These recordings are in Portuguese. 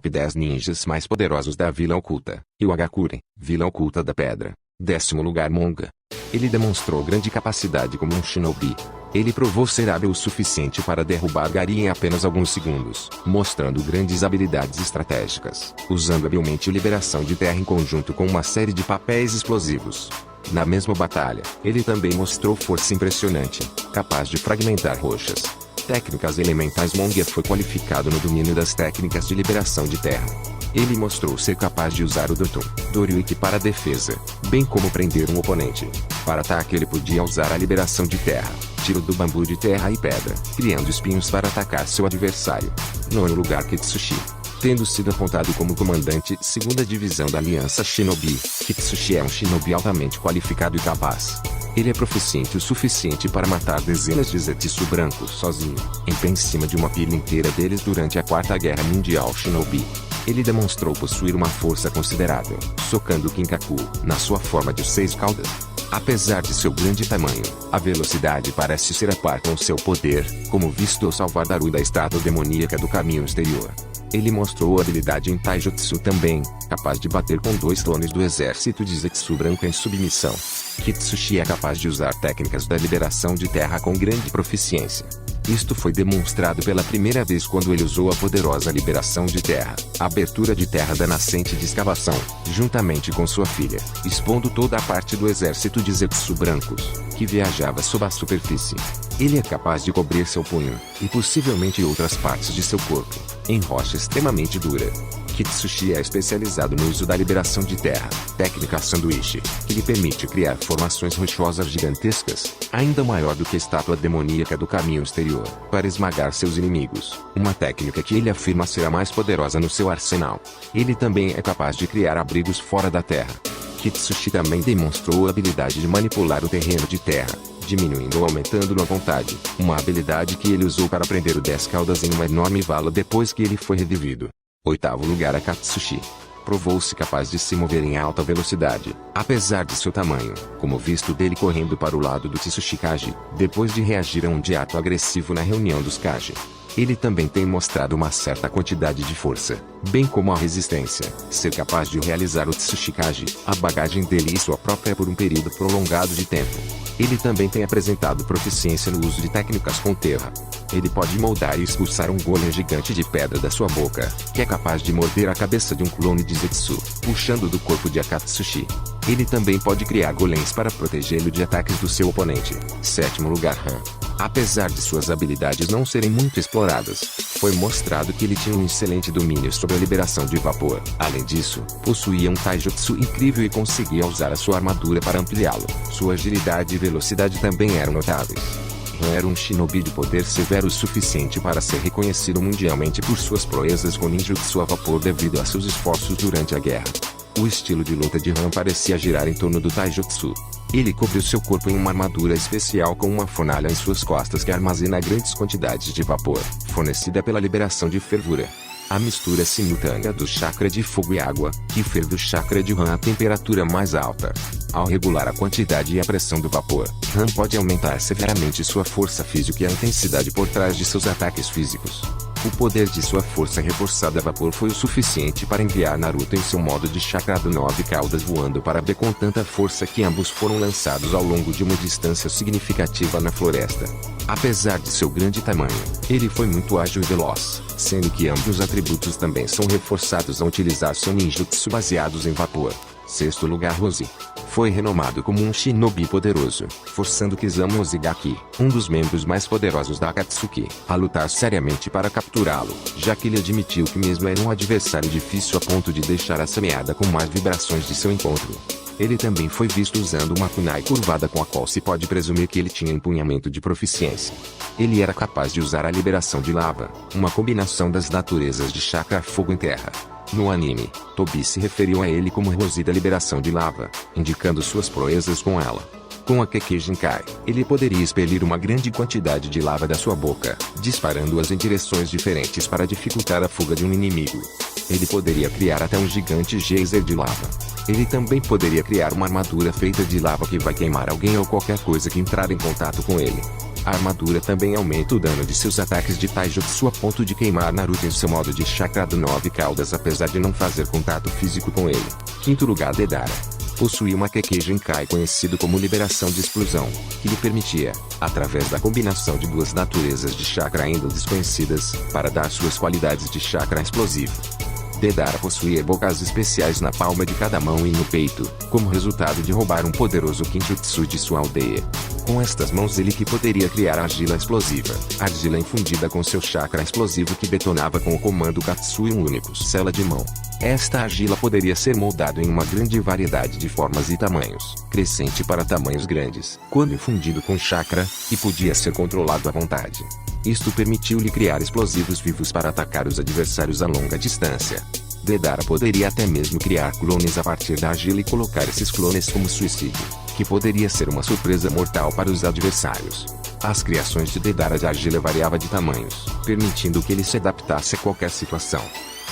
Top 10 ninjas mais poderosos da Vila Oculta. Iwagakure, Vila Oculta da Pedra. 10º lugar Monga. Ele demonstrou grande capacidade como um shinobi. Ele provou ser hábil o suficiente para derrubar Gari em apenas alguns segundos, mostrando grandes habilidades estratégicas, usando habilmente liberação de terra em conjunto com uma série de papéis explosivos. Na mesma batalha, ele também mostrou força impressionante, capaz de fragmentar rochas. Técnicas elementais. Monga foi qualificado no domínio das técnicas de liberação de terra. Ele mostrou ser capaz de usar o Dotun, Doryuki para defesa, bem como prender um oponente. Para ataque ele podia usar a liberação de terra, tiro do bambu de terra e pedra, criando espinhos para atacar seu adversário. 9º lugar Kitsushi. Tendo sido apontado como comandante 2ª divisão da Aliança Shinobi, Kitsushi é um shinobi altamente qualificado e capaz. Ele é proficiente o suficiente para matar dezenas de Zetsu brancos sozinho, em pé em cima de uma pilha inteira deles durante a 4ª Guerra Mundial Shinobi. Ele demonstrou possuir uma força considerável, socando Kinkaku, na sua forma de 6 caudas. Apesar de seu grande tamanho, a velocidade parece ser a par com seu poder, como visto ao salvar Daru da estátua demoníaca do caminho exterior. Ele mostrou habilidade em Taijutsu também, capaz de bater com 2 clones do exército de Zetsu branco em submissão. Kitsushi é capaz de usar técnicas da liberação de terra com grande proficiência. Isto foi demonstrado pela primeira vez quando ele usou a poderosa liberação de terra, a abertura de terra da nascente de escavação, juntamente com sua filha, expondo toda a parte do exército de Zetsu brancos, que viajava sob a superfície. Ele é capaz de cobrir seu punho, e possivelmente outras partes de seu corpo, em rocha extremamente dura. Kitsushi é especializado no uso da liberação de terra, técnica sanduíche, que lhe permite criar formações rochosas gigantescas, ainda maior do que a estátua demoníaca do caminho exterior, para esmagar seus inimigos, uma técnica que ele afirma ser a mais poderosa no seu arsenal. Ele também é capaz de criar abrigos fora da terra. Kitsushi também demonstrou a habilidade de manipular o terreno de terra, diminuindo ou aumentando-no à vontade, uma habilidade que ele usou para prender o 10 caudas em uma enorme vala depois que ele foi revivido. 8º lugar Akatsuki. Provou-se capaz de se mover em alta velocidade, apesar de seu tamanho, como visto dele correndo para o lado do Tsushi Kage, depois de reagir a um ato agressivo na reunião dos Kage. Ele também tem mostrado uma certa quantidade de força, bem como a resistência, ser capaz de realizar o Tsushi Kage, a bagagem dele e sua própria por um período prolongado de tempo. Ele também tem apresentado proficiência no uso de técnicas com terra. Ele pode moldar e expulsar um golem gigante de pedra da sua boca, que é capaz de morder a cabeça de um clone de Zetsu, puxando do corpo de Akatsuki. Ele também pode criar golems para protegê-lo de ataques do seu oponente. 7º lugar Han. Apesar de suas habilidades não serem muito exploradas, foi mostrado que ele tinha um excelente domínio sobre a liberação de vapor. Além disso, possuía um taijutsu incrível e conseguia usar a sua armadura para ampliá-lo. Sua agilidade e velocidade também eram notáveis. Han era um shinobi de poder severo o suficiente para ser reconhecido mundialmente por suas proezas com ninjutsu a vapor devido a seus esforços durante a guerra. O estilo de luta de Han parecia girar em torno do taijutsu. Ele cobriu seu corpo em uma armadura especial com uma fornalha em suas costas que armazena grandes quantidades de vapor, fornecida pela liberação de fervura. A mistura simultânea do chakra de fogo e água, que fez do chakra de Han a temperatura mais alta. Ao regular a quantidade e a pressão do vapor, Han pode aumentar severamente sua força física e a intensidade por trás de seus ataques físicos. O poder de sua força reforçada a vapor foi o suficiente para enviar Naruto em seu modo de chakra do 9 caudas voando para B com tanta força que ambos foram lançados ao longo de uma distância significativa na floresta. Apesar de seu grande tamanho, ele foi muito ágil e veloz, sendo que ambos os atributos também são reforçados ao utilizar seu ninjutsu baseados em vapor. 6º lugar Rose. Foi renomado como um shinobi poderoso, forçando Kizamu Ozigaki, um dos membros mais poderosos da Akatsuki, a lutar seriamente para capturá-lo, já que ele admitiu que mesmo era um adversário difícil a ponto de deixar a semeada com mais vibrações de seu encontro. Ele também foi visto usando uma kunai curvada com a qual se pode presumir que ele tinha empunhamento de proficiência. Ele era capaz de usar a liberação de lava, uma combinação das naturezas de chakra fogo e terra. No anime, Tobi se referiu a ele como Rose da liberação de lava, indicando suas proezas com ela. Com a Kekkei Jinkai, ele poderia expelir uma grande quantidade de lava da sua boca, disparando-as em direções diferentes para dificultar a fuga de um inimigo. Ele poderia criar até um gigante geyser de lava. Ele também poderia criar uma armadura feita de lava que vai queimar alguém ou qualquer coisa que entrar em contato com ele. A armadura também aumenta o dano de seus ataques de taijutsu a ponto de queimar Naruto em seu modo de chakra do 9 caudas apesar de não fazer contato físico com ele. Quinto lugar, Deidara. Possui uma Kekkei Genkai conhecido como liberação de explosão, que lhe permitia, através da combinação de duas naturezas de chakra ainda desconhecidas, para dar suas qualidades de chakra explosivo. Deidara possuía bocas especiais na palma de cada mão e no peito, como resultado de roubar um poderoso Kinjutsu de sua aldeia. Com estas mãos ele que poderia criar argila explosiva, argila infundida com seu chakra explosivo que detonava com o comando Katsu e um único cela de mão. Esta argila poderia ser moldado em uma grande variedade de formas e tamanhos, crescente para tamanhos grandes, quando infundido com chakra, e podia ser controlado à vontade. Isto permitiu-lhe criar explosivos vivos para atacar os adversários a longa distância. Deidara poderia até mesmo criar clones a partir da argila e colocar esses clones como suicídio, que poderia ser uma surpresa mortal para os adversários. As criações de Deidara de argila variavam de tamanhos, permitindo que ele se adaptasse a qualquer situação.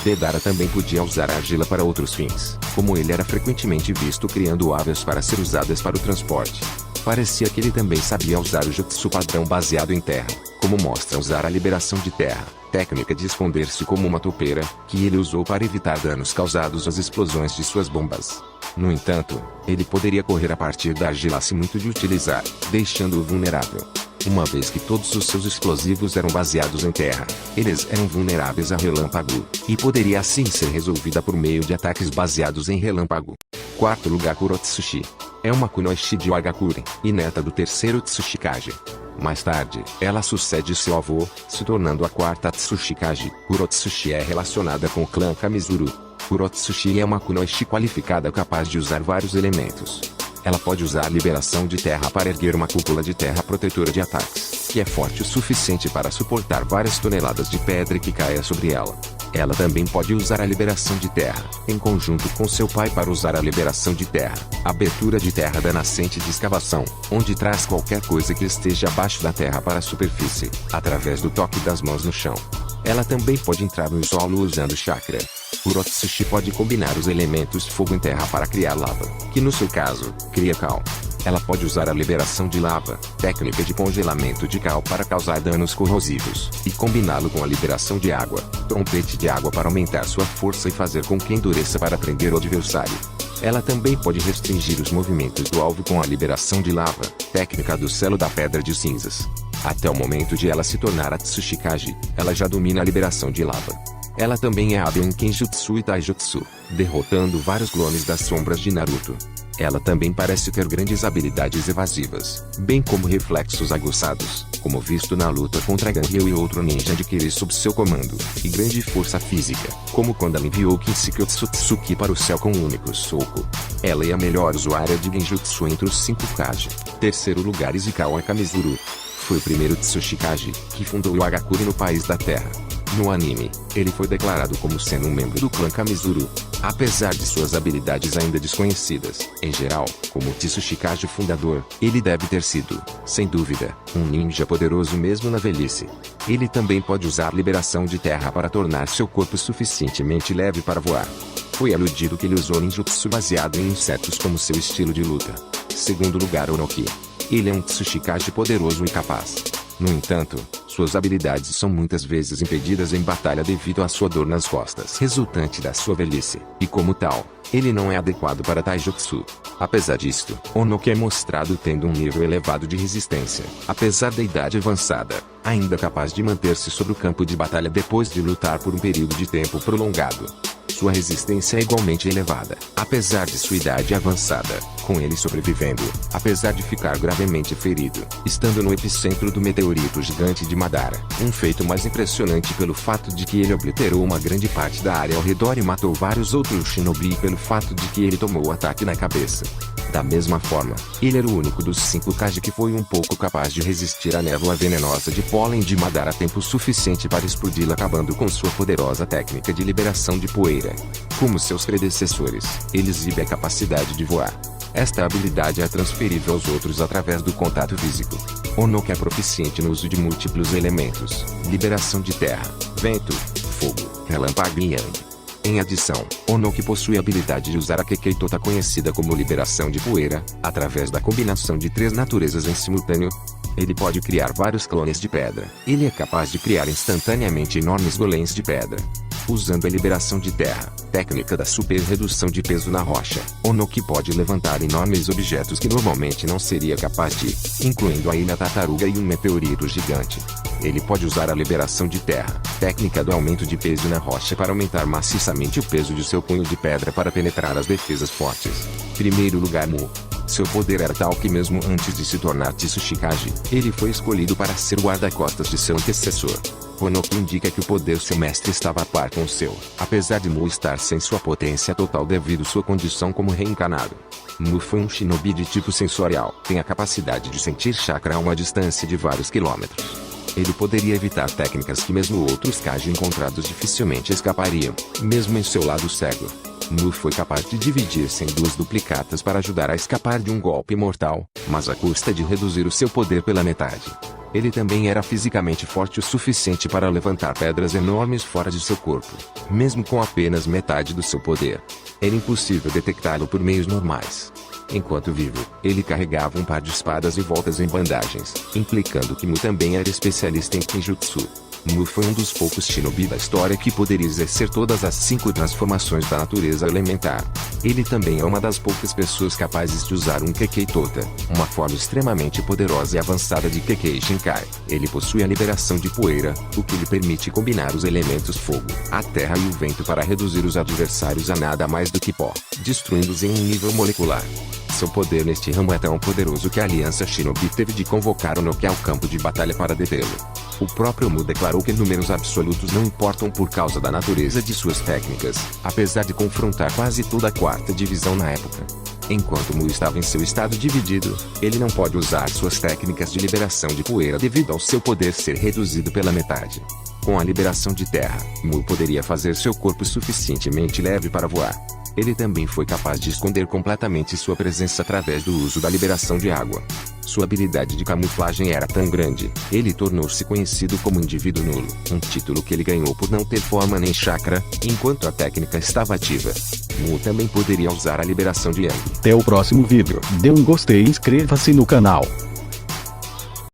Deidara também podia usar a argila para outros fins, como ele era frequentemente visto criando aves para ser usadas para o transporte. Parecia que ele também sabia usar o jutsu padrão baseado em terra, como mostra usar a liberação de terra, técnica de esconder-se como uma topeira, que ele usou para evitar danos causados às explosões de suas bombas. No entanto, ele poderia correr a partir da argila se muito de utilizar, deixando-o vulnerável. Uma vez que todos os seus explosivos eram baseados em terra, eles eram vulneráveis a relâmpago, e poderia assim ser resolvida por meio de ataques baseados em relâmpago. Quarto lugar, Kurotsushi. É uma kunoichi de Wagakure, e neta do terceiro Tsushikage. Mais tarde, ela sucede seu avô, se tornando a quarta Tsushikage. Kurotsushi é relacionada com o clã Kamizuru. Kurotsushi é uma kunoichi qualificada capaz de usar vários elementos. Ela pode usar a liberação de terra para erguer uma cúpula de terra protetora de ataques, que é forte o suficiente para suportar várias toneladas de pedra que caia sobre ela. Ela também pode usar a liberação de terra, em conjunto com seu pai para usar a liberação de terra, abertura de terra da nascente de escavação, onde traz qualquer coisa que esteja abaixo da terra para a superfície, através do toque das mãos no chão. Ela também pode entrar no solo usando chakra. Kurotsushi pode combinar os elementos fogo e terra para criar lava, que no seu caso, cria cal. Ela pode usar a liberação de lava, técnica de congelamento de cal para causar danos corrosivos, e combiná-lo com a liberação de água, trompete de água para aumentar sua força e fazer com que endureça para prender o adversário. Ela também pode restringir os movimentos do alvo com a liberação de lava, técnica do selo da pedra de cinzas. Até o momento de ela se tornar a Tsushikage, ela já domina a liberação de lava. Ela também é hábil em Kenjutsu e Taijutsu, derrotando vários clones das sombras de Naruto. Ela também parece ter grandes habilidades evasivas, bem como reflexos aguçados, como visto na luta contra Ganryu e outro ninja adquirido sob seu comando, e grande força física, como quando ela enviou Kinshiki Otsutsuki para o céu com um único soco. Ela é a melhor usuária de Genjutsu entre os 5 Kage. Terceiro lugar, Izukawa Kamizuru. Foi o primeiro Tsushikage, que fundou o Hagakure no País da Terra. No anime, ele foi declarado como sendo um membro do clã Kamizuru. Apesar de suas habilidades ainda desconhecidas, em geral, como Tsushikage fundador, ele deve ter sido, sem dúvida, um ninja poderoso mesmo na velhice. Ele também pode usar liberação de terra para tornar seu corpo suficientemente leve para voar. Foi aludido que ele usou ninjutsu baseado em insetos como seu estilo de luta. Segundo lugar, Onoki. Ele é um Tsushikage poderoso e capaz. No entanto, suas habilidades são muitas vezes impedidas em batalha devido à sua dor nas costas resultante da sua velhice, e como tal, ele não é adequado para Taijutsu. Apesar disto, Onoki é mostrado tendo um nível elevado de resistência, apesar da idade avançada, ainda capaz de manter-se sobre o campo de batalha depois de lutar por um período de tempo prolongado. Sua resistência é igualmente elevada, apesar de sua idade avançada, com ele sobrevivendo, apesar de ficar gravemente ferido, estando no epicentro do meteorito gigante de Madara. Um feito mais impressionante pelo fato de que ele obliterou uma grande parte da área ao redor e matou vários outros shinobi pelo fato de que ele tomou o ataque na cabeça. Da mesma forma, ele era o único dos 5 Kage que foi um pouco capaz de resistir à névoa venenosa de pólen de Madara tempo suficiente para explodi-la acabando com sua poderosa técnica de liberação de poeira. Como seus predecessores, ele exibe a capacidade de voar. Esta habilidade é transferível aos outros através do contato físico. Onoki é proficiente no uso de múltiplos elementos, liberação de terra, vento, fogo, relâmpago e yang. Em adição, Onoki possui a habilidade de usar a Kekkei Tota conhecida como liberação de poeira, através da combinação de 3 naturezas em simultâneo. Ele pode criar vários clones de pedra. Ele é capaz de criar instantaneamente enormes golems de pedra. Usando a liberação de terra, técnica da super redução de peso na rocha, Onoki pode levantar enormes objetos que normalmente não seria capaz de, incluindo a ilha tartaruga e um meteorito gigante. Ele pode usar a liberação de terra, técnica do aumento de peso na rocha para aumentar maciçamente o peso de seu punho de pedra para penetrar as defesas fortes. Primeiro lugar, Mu. Seu poder era tal que mesmo antes de se tornar Tsuchikage, ele foi escolhido para ser guarda-costas de seu antecessor. Onoki indica que o poder seu mestre estava a par com o seu, apesar de Mu estar sem sua potência total devido sua condição como reencarnado. Mu foi um shinobi de tipo sensorial, tem a capacidade de sentir chakra a uma distância de vários quilômetros. Ele poderia evitar técnicas que mesmo outros Kage encontrados dificilmente escapariam, mesmo em seu lado cego. Mu foi capaz de dividir-se em 2 duplicatas para ajudar a escapar de um golpe mortal, mas à custa de reduzir o seu poder pela metade. Ele também era fisicamente forte o suficiente para levantar pedras enormes fora de seu corpo, mesmo com apenas metade do seu poder. Era impossível detectá-lo por meios normais. Enquanto vivo, ele carregava um par de espadas e voltas em bandagens, implicando que Mu também era especialista em Kenjutsu. Mu foi um dos poucos shinobi da história que poderia exercer todas as 5 transformações da natureza elementar. Ele também é uma das poucas pessoas capazes de usar um Kekkei Tota, uma forma extremamente poderosa e avançada de Kekkei Shinkai. Ele possui a liberação de poeira, o que lhe permite combinar os elementos fogo, a terra e o vento para reduzir os adversários a nada mais do que pó, destruindo-os em um nível molecular. Seu poder neste ramo é tão poderoso que a Aliança Shinobi teve de convocar Onoki ao campo de batalha para detê-lo. O próprio Mu declarou que números absolutos não importam por causa da natureza de suas técnicas, apesar de confrontar quase toda a 4ª divisão na época. Enquanto Mu estava em seu estado dividido, ele não pode usar suas técnicas de liberação de poeira devido ao seu poder ser reduzido pela metade. Com a liberação de terra, Mu poderia fazer seu corpo suficientemente leve para voar. Ele também foi capaz de esconder completamente sua presença através do uso da liberação de água. Sua habilidade de camuflagem era tão grande, ele tornou-se conhecido como indivíduo nulo, um título que ele ganhou por não ter forma nem chakra, enquanto a técnica estava ativa. Mu também poderia usar a liberação de Yang. Até o próximo vídeo. Dê um gostei e inscreva-se no canal.